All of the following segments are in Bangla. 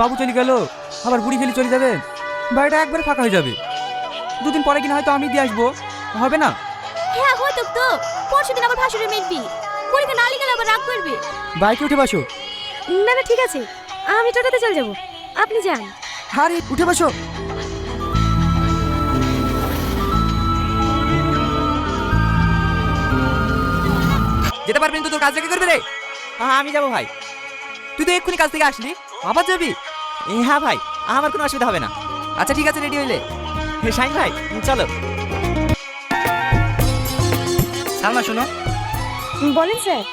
বাবু চলে গেল, আবার বুড়ি খেলে চলে যাবে, বাড়িটা একবারে ফাঁকা হয়ে যাবে। দুদিন পরে কিনা হয়তো আমি দিয়ে আসবো, হবে না? হ্যাঁ হয়তো তো, পরশুদিন আবার ভাসুরের মেয়ের বিয়ে, পরীক্ষা না লিখলে আবার রাগ করবে। বাইকে উঠে বসো। না না ঠিক আছে, আমি টোটোতে চলে যাবো, আপনি যান। আরে উঠে বসো। যেতে পারবি তো, তোর কাজ রেখে করবে রে। হ্যাঁ আমি যাবো ভাই। তুই তো এক্ষুনি কাজ থেকে আসলি, আবার যাবি? হ্যাঁ ভাই, আমার কোনো অসুবিধা হবে না। আচ্ছা ঠিক আছে, রেডি হইলে শাইন ভাই চলো। সালমা শোনো। বলেন স্যার।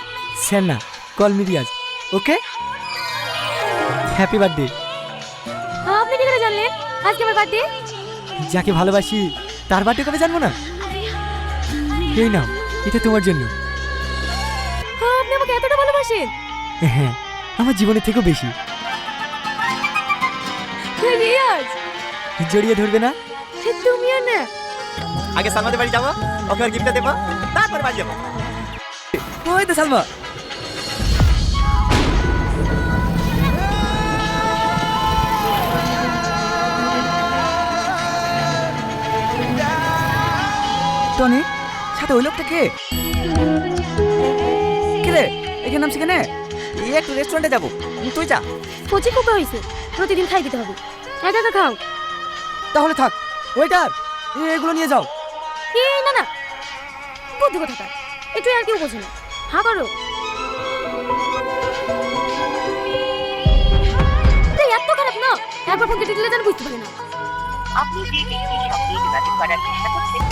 স্যার না, কল মি রিয়াজ। ওকে, হ্যাপি বার্থডে। আপনি কি করে জানলেন আজকে আমার বার্থডে? যাকে ভালোবাসি তার বার্থডে কবে জানবো না? এই নাও, এটা তোমার জন্য। আপনি আমাকে এতটা ভালোবাসেন? হ্যাঁ, আমার জীবনের থেকেও বেশি। রিয়াজ, জড়িয়ে ধরবে না? তুমিও না। আগে সালমাদের বাড়ি যাবো, ওকে আর গিফটটা দেবো, তারপরে বাড়ি যাবো। ওই তো সালমা। টনি, সাথে ওই লোকটা কে? রে এখানে নামছি কেন? একটু রেস্টুরেন্টে যাবো, তুই যা। কচি কোকা হয়েছে, প্রতিদিন খাই দিতে হবে, একা একা খাও। তাহলে থাক। ওয়েটার, এগুলো নিয়ে যাও। এই না না, বুদ্ধি কোথাকার, একটু আর কেউ বোঝে না। হ্যাঁ করো। তুই এত খারাপ না, একবার ফোন কেটে দিলে যেন বুঝতে পারি না। আপনি যে ব্যক্তির সঙ্গে যোগাযোগ করার চেষ্টা করছেন